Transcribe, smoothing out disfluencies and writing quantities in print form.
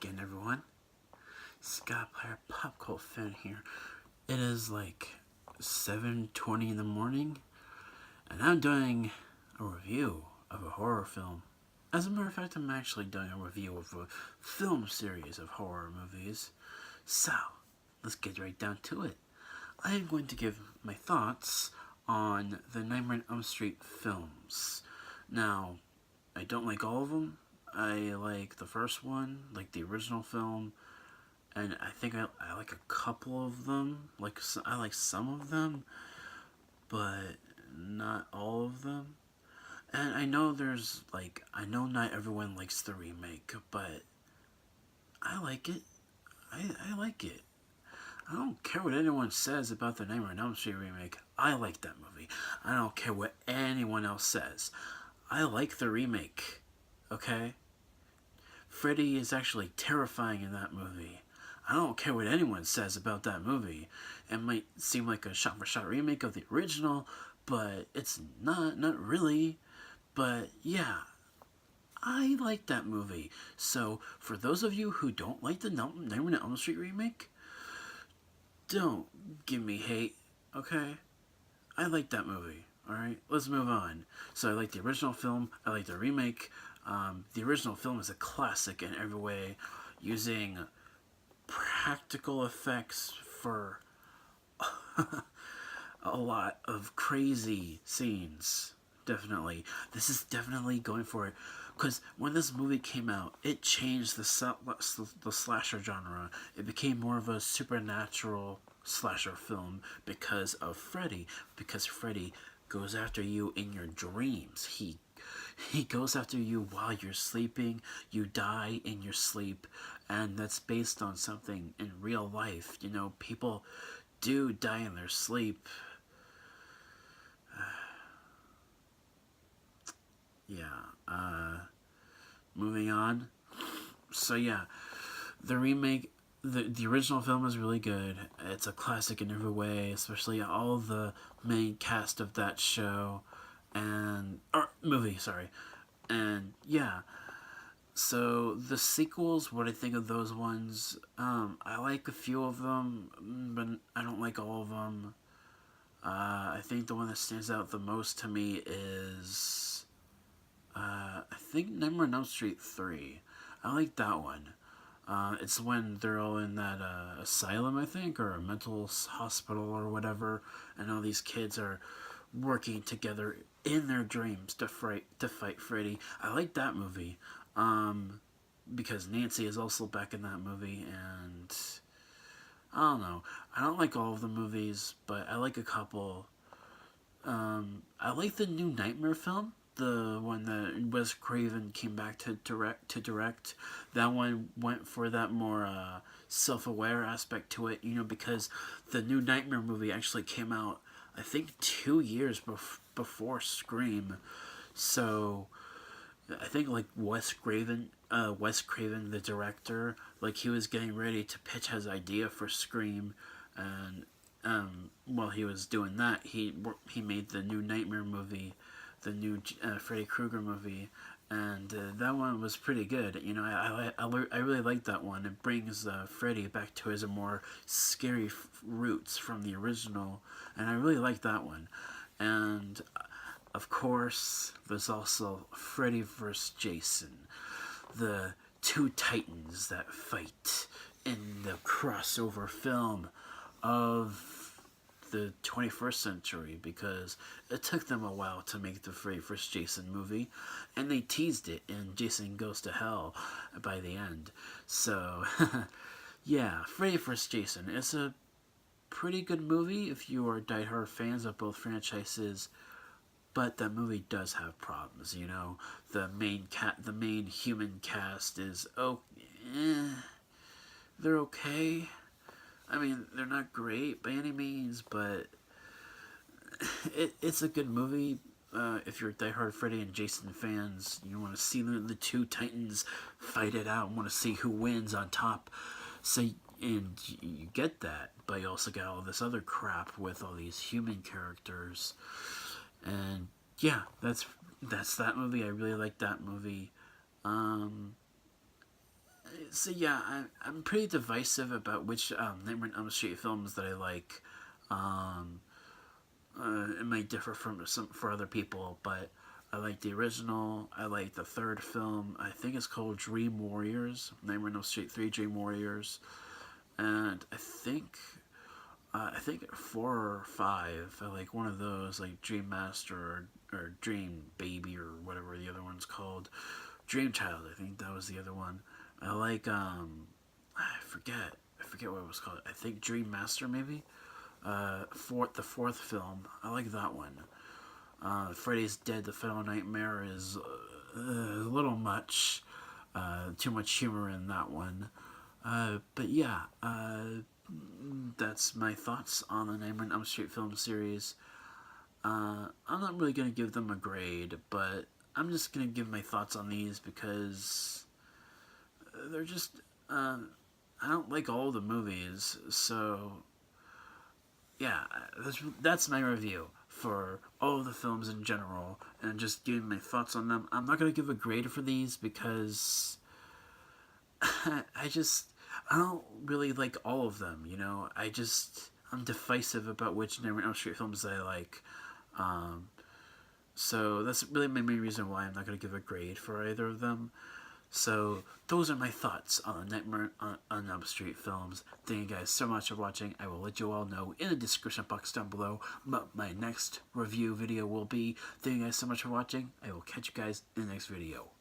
again, everyone. Scott Player Pop Cult Fan here. It is like 7:20 in the morning, and I'm doing a review of a horror film. As a matter of fact, I'm actually doing a review of a film series of horror movies. So, let's get right down to it. I am going to give my thoughts on the Nightmare on Elm Street films. Now, I don't like all of them. I like the first one, like the original film, and I think I like a couple of them. I like some of them, but not all of them. And I know I know not everyone likes the remake, but I like it. I like it. I don't care what anyone says about the Nightmare on Elm Street remake. I like that movie. I don't care what anyone else says. I like the remake. Okay? Freddy is actually terrifying in that movie. I don't care what anyone says about that movie. It might seem like a shot-for-shot remake of the original, but it's not really. But yeah, I like that movie. So for those of you who don't like the Nightmare on Elm Street remake, don't give me hate, okay? I like that movie. Alright, let's move on. So I like the original film, I like the remake. The original film is a classic in every way, using practical effects for a lot of crazy scenes. Definitely. This is definitely going for it. Because when this movie came out, it changed the slasher genre. It became more of a supernatural slasher film because of Freddy. Because Freddy goes after you in your dreams. He goes after you while you're sleeping. You die in your sleep. And that's based on something in real life. You know, people do die in their sleep. Yeah. Moving on. So yeah, the remake, the original film is really good. It's a classic in every way, especially all the main cast of that show or movie, sorry. And yeah, so the sequels, what I think of those ones, I like a few of them, but I don't like all of them. I think the one that stands out the most to me is I think Nightmare on Elm Street 3. I like that one. It's when they're all in that asylum, I think, or a mental hospital or whatever, and all these kids are working together in their dreams to fight Freddy. I like that movie, because Nancy is also back in that movie, and I don't know. I don't like all of the movies, but I like a couple. I like the new Nightmare film, the one that Wes Craven came back to direct. That one went for that more self-aware aspect to it, you know, because the new Nightmare movie actually came out, I think, 2 years before Scream. So I think like Wes Craven, the director, like he was getting ready to pitch his idea for Scream, and while he was doing that, he made the new Nightmare movie, the new Freddy Krueger movie, and that one was pretty good. You know, I really like that one. It brings Freddy back to his more scary roots from the original, and I really like that one. And of course, there's also Freddy vs. Jason, the two titans that fight in the crossover film of the 21st century, because it took them a while to make the Freddy vs. Jason movie, and they teased it in Jason Goes to Hell by the end. So, yeah, Freddy vs. Jason is a pretty good movie if you are diehard fans of both franchises. But that movie does have problems, you know. The main human cast is they're okay. I mean, they're not great by any means, but it's a good movie. If you're diehard Freddy and Jason fans, you want to see the two titans fight it out and want to see who wins on top. So, and you get that, but you also got all this other crap with all these human characters. And yeah, that's that movie. I really like that movie. So yeah, I'm pretty divisive about which Nightmare on Elm Street films that I like. Um, it might differ from some for other people, but I like the original. I like the third film. I think it's called Dream Warriors. Nightmare on Elm Street 3 Dream Warriors. And I think 4 or 5. I like one of those, like Dream Master or Dream Baby or whatever the other one's called. Dream Child, I think that was the other one. I like I forget what it was called. I think Dream Master maybe. The fourth film. I like that one. Freddy's Dead: The Final Nightmare is a little much. Too much humor in that one. But yeah, that's my thoughts on the Nightmare on Elm Street film series. I'm not really gonna give them a grade, but I'm just gonna give my thoughts on these because they're just. I don't like all the movies, so yeah, that's my review for all of the films in general, and just giving my thoughts on them. I'm not gonna give a grade for these because I just I don't really like all of them. I'm divisive about which Nightmare on Elm Street films I like. Um, so that's really my main reason why I'm not gonna give a grade for either of them. So those are my thoughts on the Nightmare on Elm Street films. Thank you guys so much for watching. I will let you all know in the description box down below what my next review video will be. Thank you guys so much for watching. I will catch you guys in the next video.